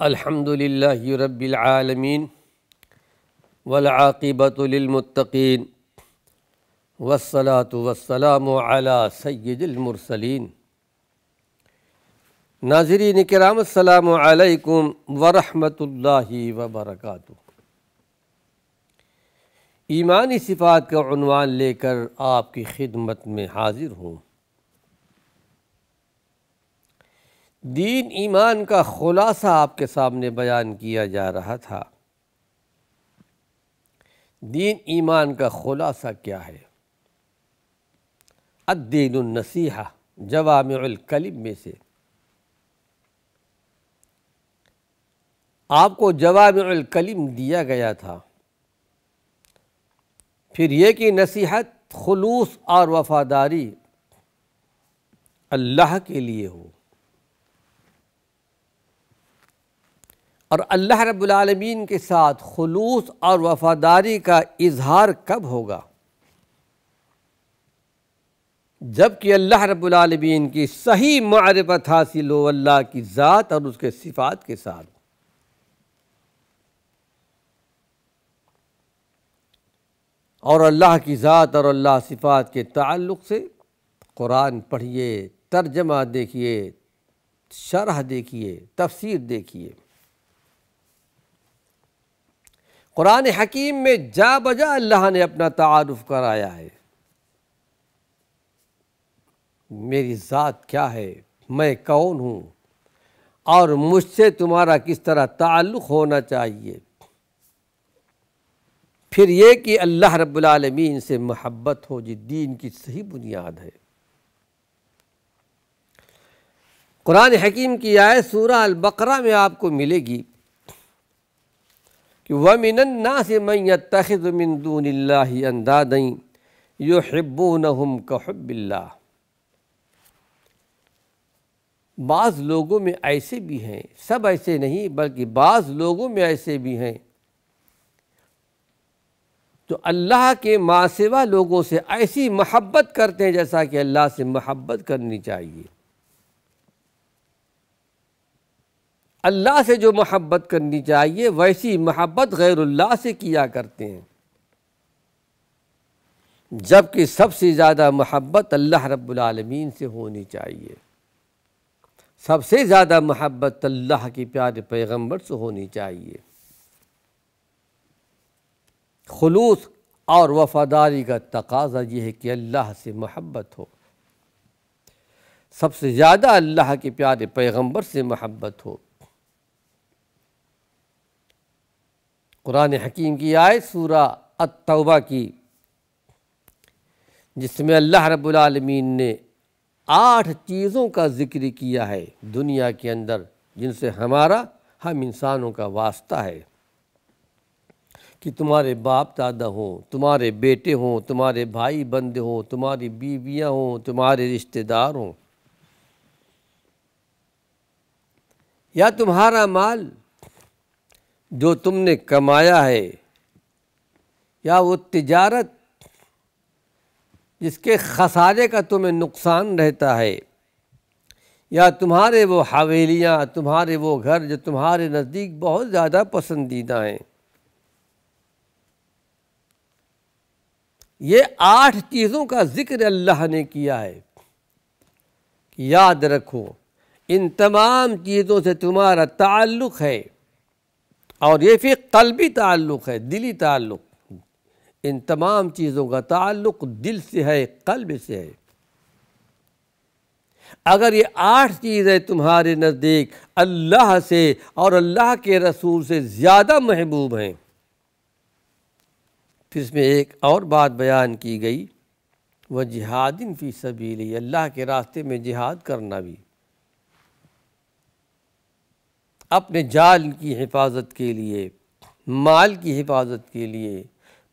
الحمد للہ رب العالمین والعاقبۃ للمتقین والصلاة والسلام علی سید المرسلین۔ ناظرین کرام السلام علیکم ورحمۃ اللہ وبرکاتہ۔ ایمانی صفات کا عنوان لے کر آپ کی خدمت میں حاضر ہوں۔ دین ایمان کا خلاصہ آپ کے سامنے بیان کیا جا رہا تھا۔ دین ایمان کا خلاصہ کیا ہے؟ الدین النصیحہ جوامع الکلم میں سے آپ کو جوامع الکلم دیا گیا تھا، پھر یہ کہ نصیحت خلوص اور وفاداری اللہ کے لیے ہو، اور اللہ رب العالمین کے ساتھ خلوص اور وفاداری کا اظہار کب ہوگا؟ جب کہ اللہ رب العالمین کی صحیح معرفت حاصل ہو اللہ کی ذات اور اس کے صفات کے ساتھ۔ اور اللہ کی ذات اور اللہ صفات کے تعلق سے قرآن پڑھیے، ترجمہ دیکھیے، شرح دیکھیے، تفسیر دیکھیے۔ قرآن حکیم میں جا بجا اللہ نے اپنا تعارف کرایا ہے۔ میری ذات کیا ہے، میں کون ہوں، اور مجھ سے تمہارا کس طرح تعلق ہونا چاہیے۔ پھر یہ کہ اللہ رب العالمین سے محبت ہو، جو دین کی صحیح بنیاد ہے۔ قرآن حکیم کی آیت سورہ البقرہ میں آپ کو ملے گی کہ وَمِنَ النَّاسِ مَن يَتَّخِذُ مِن دُونِ اللَّهِ أَندَادًا يُحِبُّونَهُمْ كَحُبِّ اللَّهِ۔ بعض لوگوں میں ایسے بھی ہیں، سب ایسے نہیں بلکہ بعض لوگوں میں ایسے بھی ہیں جو اللہ کے ماں سوا لوگوں سے ایسی محبت کرتے ہیں جیسا کہ اللہ سے محبت کرنی چاہیے۔ اللہ سے جو محبت کرنی چاہیے ویسی محبت غیر اللہ سے کیا کرتے ہیں، جبکہ سب سے زیادہ محبت اللہ رب العالمین سے ہونی چاہیے۔ سب سے زیادہ محبت اللہ کے پیارے پیغمبر سے ہونی چاہیے۔ خلوص اور وفاداری کا تقاضا یہ ہے کہ اللہ سے محبت ہو، سب سے زیادہ اللہ کے پیارے پیغمبر سے محبت ہو۔ قرآن حکیم کی آیت سورہ التوبہ کی، جس میں اللہ رب العالمین نے 8 چیزوں کا ذکر کیا ہے دنیا کے اندر، جن سے ہم انسانوں کا واسطہ ہے، کہ تمہارے باپ دادا ہوں، تمہارے بیٹے ہوں، تمہارے بھائی بندے ہوں، تمہاری بیویاں ہوں، تمہارے رشتہ دار ہوں، یا تمہارا مال جو تم نے کمایا ہے، یا وہ تجارت جس کے خسارے کا تمہیں نقصان رہتا ہے، یا تمہارے وہ حویلیاں، تمہارے وہ گھر جو تمہارے نزدیک بہت زیادہ پسندیدہ ہیں۔ یہ 8 چیزوں کا ذکر اللہ نے کیا ہے کہ یاد رکھو ان تمام چیزوں سے تمہارا تعلق ہے، اور یہ پھر قلبی تعلق ہے، دلی تعلق۔ ان تمام چیزوں کا تعلق دل سے ہے، قلب سے ہے۔ اگر یہ 8 چیزیں تمہارے نزدیک اللہ سے اور اللہ کے رسول سے زیادہ محبوب ہیں، پھر اس میں ایک اور بات بیان کی گئی، وَجِہَادٍ فِي سَبِيلِهِ، اللہ کے راستے میں جہاد کرنا بھی، اپنے جان کی حفاظت کے لیے، مال کی حفاظت کے لیے،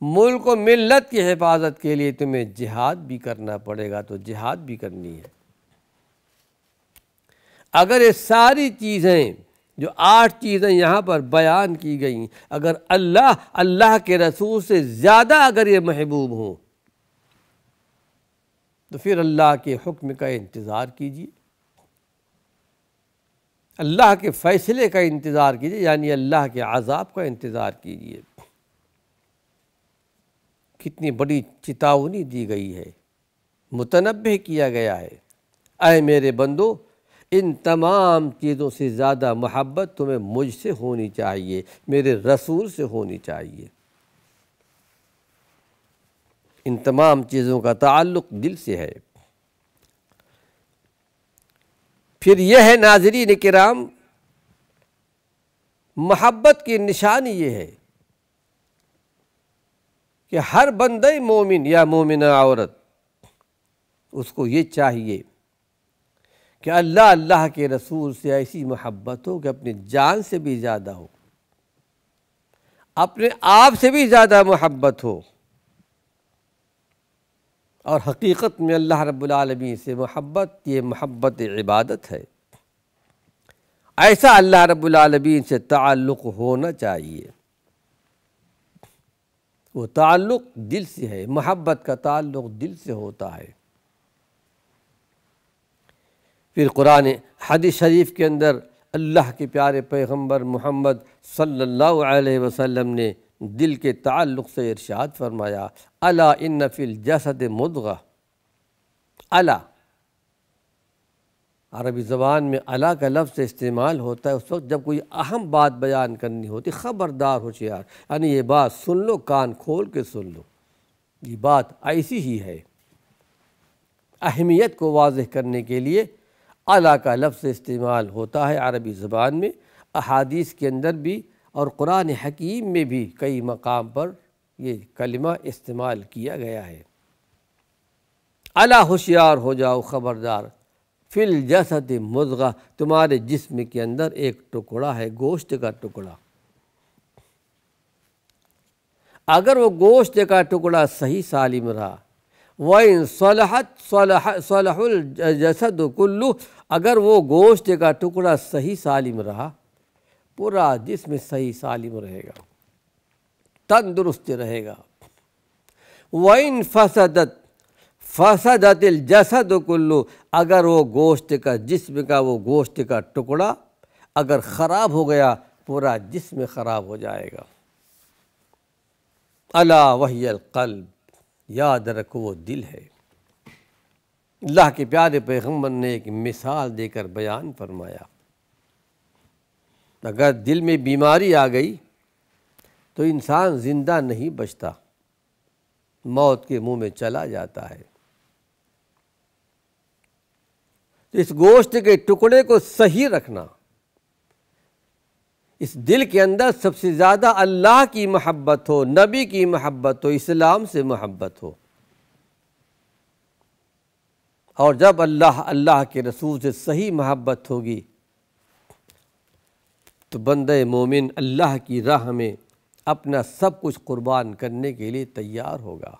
ملک و ملت کی حفاظت کے لیے تمہیں جہاد بھی کرنا پڑے گا، تو جہاد بھی کرنی ہے۔ اگر یہ ساری چیزیں جو 8 چیزیں یہاں پر بیان کی گئیں، اگر اللہ کے رسول سے زیادہ اگر یہ محبوب ہوں، تو پھر اللہ کے حکم کا انتظار کیجیے۔ اللہ کے فیصلے کا انتظار کیجیے، یعنی اللہ کے عذاب کا انتظار کیجیے۔ کتنی بڑی چتاونی دی گئی ہے، متنبہ کیا گیا ہے، اے میرے بندو ان تمام چیزوں سے زیادہ محبت تمہیں مجھ سے ہونی چاہیے، میرے رسول سے ہونی چاہیے۔ ان تمام چیزوں کا تعلق دل سے ہے۔ پھر یہ ہے ناظرین کرام، محبت کی نشانی یہ ہے کہ ہر بندہ مومن یا مومنہ عورت اس کو یہ چاہیے کہ اللہ کے رسول سے ایسی محبت ہو کہ اپنی جان سے بھی زیادہ ہو، اپنے آپ سے بھی زیادہ محبت ہو، اور حقیقت میں اللہ رب العالمین سے محبت یہ محبت عبادت ہے۔ ایسا اللہ رب العالمین سے تعلق ہونا چاہیے۔ وہ تعلق دل سے ہے، محبت کا تعلق دل سے ہوتا ہے۔ پھر قرآن حدیث شریف کے اندر اللہ کے پیارے پیغمبر محمد صلی اللہ علیہ وسلم نے دل کے تعلق سے ارشاد فرمایا، الا ان فی الجسد مضغہ۔ الا، عربی زبان میں الا کا لفظ استعمال ہوتا ہے اس وقت جب کوئی اہم بات بیان کرنی ہوتی، خبردار ہوشیار، یعنی یہ بات سن لو، کان کھول کے سن لو، یہ بات ایسی ہی ہے۔ اہمیت کو واضح کرنے کے لیے الا کا لفظ استعمال ہوتا ہے عربی زبان میں، احادیث کے اندر بھی اور قرآن حکیم میں بھی کئی مقام پر یہ کلمہ استعمال کیا گیا ہے۔ الا، ہوشیار ہو جاؤ، خبردار، فی الجسد مضغہ، تمہارے جسم کے اندر ایک ٹکڑا ہے، گوشت کا ٹکڑا۔ اگر وہ گوشت کا ٹکڑا صحیح سالم رہا، وَإِن صَلَحَتْ صَلَحَ الْجَسَدُ كُلُّهُ، اگر وہ گوشت کا ٹکڑا صحیح سالم رہا، پورا جسم صحیح سالم رہے گا، تندرست رہے گا۔ وَإِن فَسَدَتِ الْجَسَدُ كُلُّهُ، اگر وہ گوشت کا جسم کا وہ گوشت کا ٹکڑا اگر خراب ہو گیا، پورا جسم خراب ہو جائے گا۔ الا وہی القلب، یاد رکھو وہ دل ہے۔ اللہ کے پیارے پیغمبر نے ایک مثال دے کر بیان فرمایا، اگر دل میں بیماری آ گئی تو انسان زندہ نہیں بچتا، موت کے منہ میں چلا جاتا ہے۔ تو اس گوشت کے ٹکڑے کو صحیح رکھنا، اس دل کے اندر سب سے زیادہ اللہ کی محبت ہو، نبی کی محبت ہو، اسلام سے محبت ہو، اور جب اللہ کے رسول سے صحیح محبت ہوگی تو بندہ مومن اللہ کی راہ میں اپنا سب کچھ قربان کرنے کے لیے تیار ہوگا،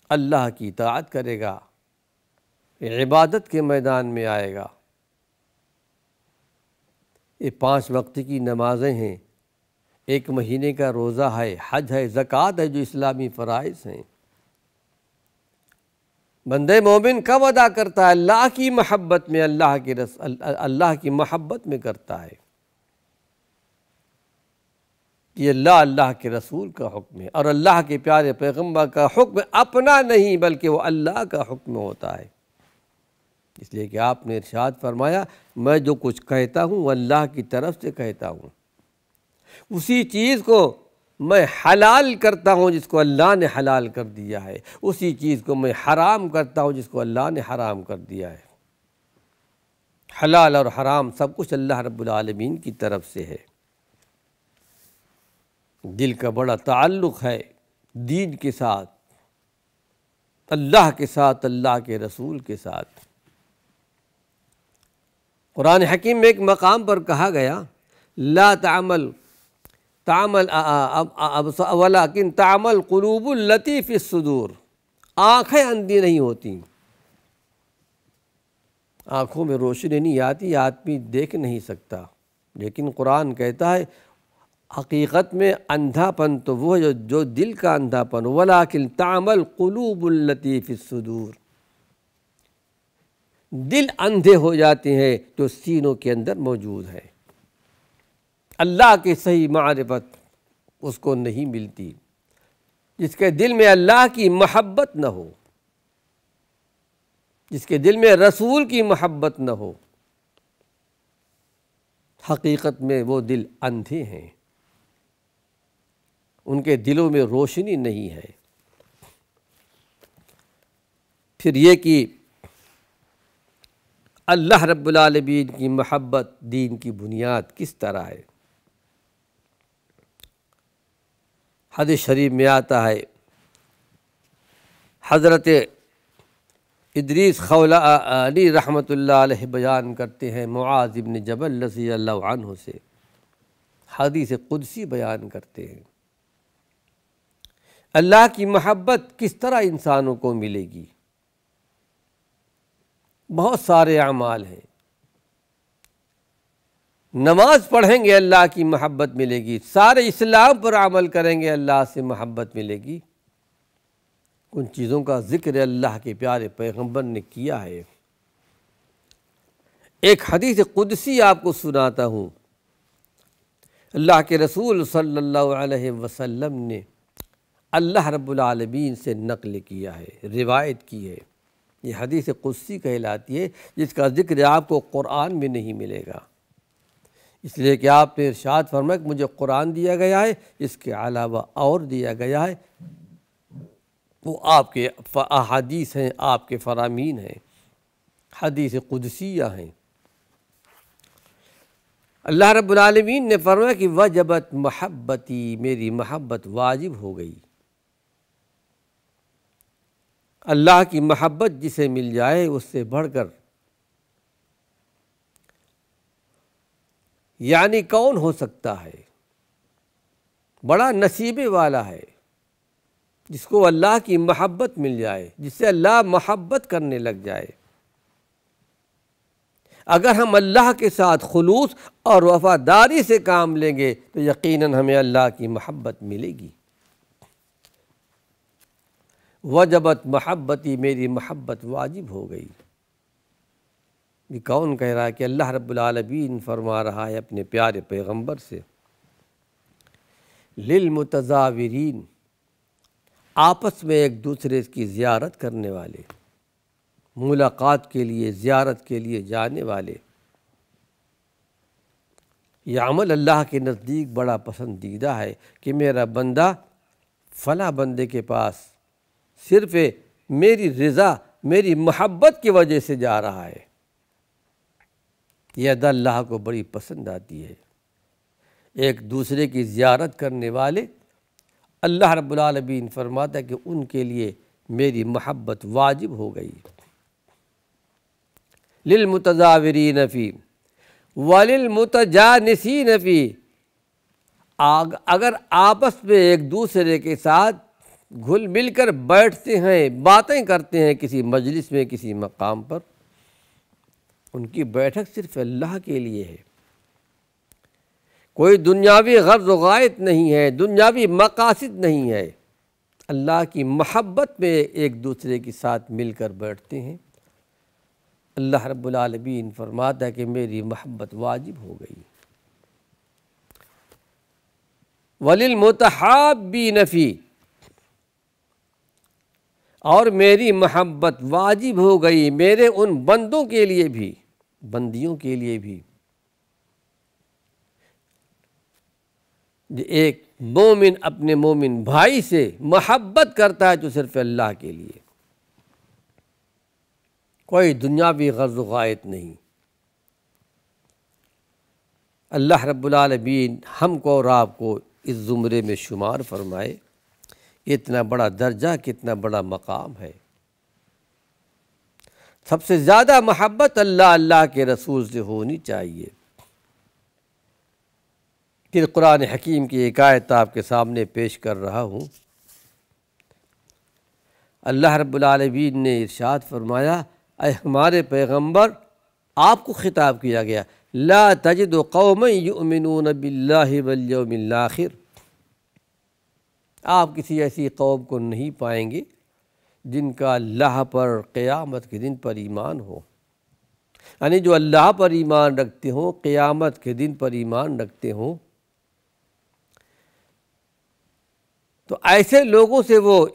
اللہ کی اطاعت کرے گا، عبادت کے میدان میں آئے گا۔ یہ 5 وقت کی نمازیں ہیں، 1 مہینے کا روزہ ہے، حج ہے، زکوٰۃ ہے، جو اسلامی فرائض ہیں۔ بندہ مومن کب ادا کرتا ہے؟ اللہ کی محبت میں، اللہ کی محبت میں کرتا ہے۔ یہ اللہ کے رسول کا حکم ہے، اور اللہ کے پیارے پیغمبر کا حکم اپنا نہیں بلکہ وہ اللہ کا حکم ہوتا ہے۔ اس لیے کہ آپ نے ارشاد فرمایا، میں جو کچھ کہتا ہوں وہ اللہ کی طرف سے کہتا ہوں، اسی چیز کو میں حلال کرتا ہوں جس کو اللہ نے حلال کر دیا ہے، اسی چیز کو میں حرام کرتا ہوں جس کو اللہ نے حرام کر دیا ہے۔ حلال اور حرام سب کچھ اللہ رب العالمین کی طرف سے ہے۔ دل کا بڑا تعلق ہے دین کے ساتھ، اللہ کے ساتھ، اللہ کے رسول کے ساتھ۔ قرآن حکیم میں ایک مقام پر کہا گیا، لا تعمل ولیکن تعمل قلوب التی فی الصدور، آنکھیں اندھی نہیں ہوتی، آنکھوں میں روشنی نہیں آتی، آدمی دیکھ نہیں سکتا، لیکن قرآن کہتا ہے حقیقت میں اندھا پن تو وہ جو دل کا اندھا پن، ولیکن تعمل قلوب التی فی الصدور، دل اندھے ہو جاتے ہیں جو سینوں کے اندر موجود ہیں۔ اللہ کی صحیح معرفت اس کو نہیں ملتی جس کے دل میں اللہ کی محبت نہ ہو، جس کے دل میں رسول کی محبت نہ ہو۔ حقیقت میں وہ دل اندھے ہیں، ان کے دلوں میں روشنی نہیں ہے۔ پھر یہ کہ اللہ رب العالمین کی محبت دین کی بنیاد کس طرح ہے؟ حدیث شریف میں آتا ہے، حضرت ادریس خولانی رحمۃ اللہ علیہ بیان کرتے ہیں معاذ بن جبل رضی اللہ عنہ سے، حدیث قدسی بیان کرتے ہیں، اللہ کی محبت کس طرح انسانوں کو ملے گی؟ بہت سارے اعمال ہیں، نماز پڑھیں گے اللہ کی محبت ملے گی، سارے اسلام پر عمل کریں گے اللہ سے محبت ملے گی۔ ان چیزوں کا ذکر اللہ کے پیارے پیغمبر نے کیا ہے۔ ایک حدیث قدسی آپ کو سناتا ہوں، اللہ کے رسول صلی اللہ علیہ وسلم نے اللہ رب العالمین سے نقل کیا ہے، روایت کی ہے۔ یہ حدیث قدسی کہلاتی ہے، جس کا ذکر آپ کو قرآن میں نہیں ملے گا، اس لیے کہ آپ نے ارشاد فرمایا کہ مجھے قرآن دیا گیا ہے، اس کے علاوہ اور دیا گیا ہے، وہ آپ کے احادیث ہیں، آپ کے فرامین ہیں، حدیث قدسیہ ہیں۔ اللہ رب العالمین نے فرمایا کہ وجبت محبتی، میری محبت واجب ہو گئی۔ اللہ کی محبت جسے مل جائے اس سے بڑھ کر یعنی کون ہو سکتا ہے؟ بڑا نصیبے والا ہے جس کو اللہ کی محبت مل جائے، جس سے اللہ محبت کرنے لگ جائے۔ اگر ہم اللہ کے ساتھ خلوص اور وفاداری سے کام لیں گے تو یقیناً ہمیں اللہ کی محبت ملے گی۔ وجبت محبتی، میری محبت واجب ہو گئی۔ یہ کون کہہ رہا ہے؟ کہ اللہ رب العالمین فرما رہا ہے اپنے پیارے پیغمبر سے، للمتزاورین، آپس میں ایک دوسرے کی زیارت کرنے والے، ملاقات کے لیے، زیارت کے لیے جانے والے۔ یہ عمل اللہ کے نزدیک بڑا پسندیدہ ہے کہ میرا بندہ فلاں بندے کے پاس صرف میری رضا، میری محبت کی وجہ سے جا رہا ہے۔ یہ ادا اللہ کو بڑی پسند آتی ہے۔ ایک دوسرے کی زیارت کرنے والے، اللہ رب العالمین فرماتا ہے کہ ان کے لیے میری محبت واجب ہو گئی۔ للمتزاورین فی وللمتجانسین فی، اگر آپس میں ایک دوسرے کے ساتھ گھل مل کر بیٹھتے ہیں، باتیں کرتے ہیں کسی مجلس میں، کسی مقام پر، ان کی بیٹھک صرف اللہ کے لیے ہے، کوئی دنیاوی غرض و غایت نہیں ہے، دنیاوی مقاصد نہیں ہے، اللہ کی محبت میں ایک دوسرے کے ساتھ مل کر بیٹھتے ہیں، اللہ رب العالمین فرماتا ہے کہ میری محبت واجب ہو گئی۔ وَلِلْمُتَحَابِّينَ فِي، اور میری محبت واجب ہو گئی میرے ان بندوں کے لیے بھی، بندیوں کے لیے بھی، ایک مومن اپنے مومن بھائی سے محبت کرتا ہے تو صرف اللہ کے لیے، کوئی دنیاوی غرض و غایت نہیں۔ اللہ رب العالمین ہم کو اور آپ کو اس زمرے میں شمار فرمائے۔ اتنا بڑا درجہ، کتنا بڑا مقام ہے۔ سب سے زیادہ محبت اللہ کے رسول سے ہونی چاہیے۔ پھر قرآن حکیم کی ایک آیت آپ کے سامنے پیش کر رہا ہوں۔ اللہ رب العالمین نے ارشاد فرمایا، اے ہمارے پیغمبر، آپ کو خطاب کیا گیا، لا تجد قوما یؤمنون باللہ والیوم الآخر، آپ کسی ایسی قوم کو نہیں پائیں گے جن کا اللہ پر، قیامت کے دن پر ایمان ہو۔ یعنی جو اللہ پر ایمان رکھتے ہوں، قیامت کے دن پر ایمان رکھتے ہوں، تو ایسے لوگوں سے وہ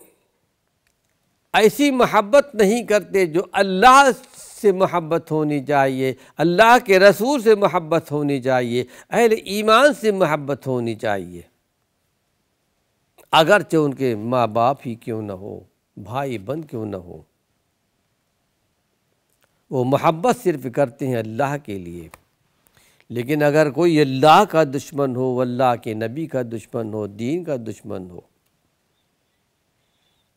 ایسی محبت نہیں کرتے جو اللہ سے محبت ہونی چاہیے، اللہ کے رسول سے محبت ہونی چاہیے، اہل ایمان سے محبت ہونی چاہیے، اگرچہ ان کے ماں باپ ہی کیوں نہ ہو، بھائی بہن کیوں نہ ہو، وہ محبت صرف کرتے ہیں اللہ کے لیے۔ لیکن اگر کوئی اللہ کا دشمن ہو، اللہ کے نبی کا دشمن ہو، دین کا دشمن ہو،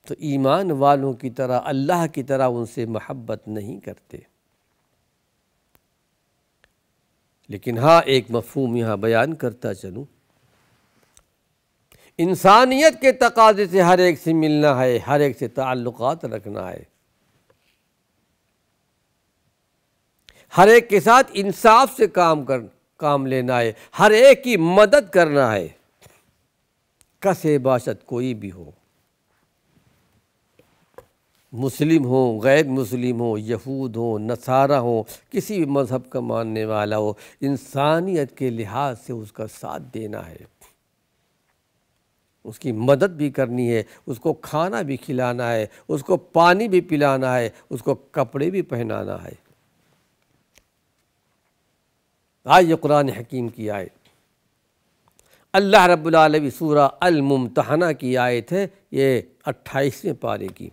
تو ایمان والوں کی طرح، اللہ کی طرح ان سے محبت نہیں کرتے۔ لیکن ہاں ایک مفہوم یہاں بیان کرتا چلوں، انسانیت کے تقاضے سے ہر ایک سے ملنا ہے، ہر ایک سے تعلقات رکھنا ہے، ہر ایک کے ساتھ انصاف سے کام لینا ہے، ہر ایک کی مدد کرنا ہے، کسے باشد کوئی بھی ہو، مسلم ہو، غیر مسلم ہو، یہود ہو، نصارہ ہو، کسی بھی مذہب کا ماننے والا ہو، انسانیت کے لحاظ سے اس کا ساتھ دینا ہے، اس کی مدد بھی کرنی ہے، اس کو کھانا بھی کھلانا ہے، اس کو پانی بھی پلانا ہے، اس کو کپڑے بھی پہنانا ہے۔ یہ قرآن حکیم کی آیت، اللہ رب العالمین سورہ الممتحنہ کی آیت ہے، یہ 28ویں پارے کی۔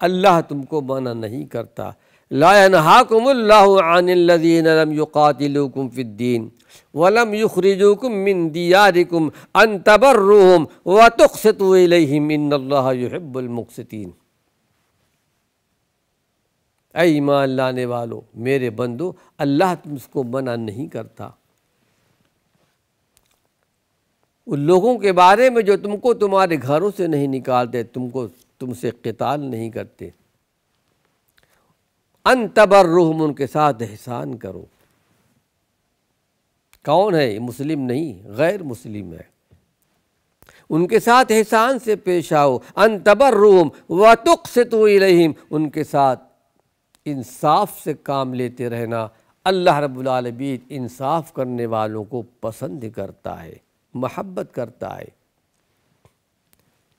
اللہ تم کو منع نہیں کرتا، لا ینہاکم اللہ عن الذین لم یقاتلوکم فی الدین ولم یخرجوکم من دیارکم ان تبروہم وتقسطوا الیہم ان اللہ یحب المقسطین۔ اے ایمان لانے والو، میرے بندو، اللہ تم اس کو منع نہیں کرتا ان لوگوں کے بارے میں جو تم کو تمہارے گھروں سے نہیں نکالتے، تم سے قتال نہیں کرتے، ان تبرہم، ان کے ساتھ احسان کرو۔ کون ہے؟ مسلم نہیں، غیر مسلم ہے، ان کے ساتھ احسان سے پیش آؤ، ان تبرہم وتقسطوا الیہم، ان کے ساتھ انصاف سے کام لیتے رہنا۔ اللہ رب العالمین انصاف کرنے والوں کو پسند کرتا ہے، محبت کرتا ہے۔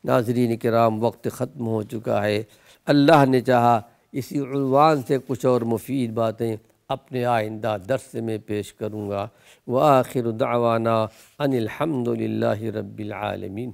ناظرین کرام، وقت ختم ہو چکا ہے، اللہ نے چاہا اسی عنوان سے کچھ اور مفید باتیں اپنے آئندہ درس میں پیش کروں گا۔ وآخر دعوانا ان الحمد للہ رب العالمین۔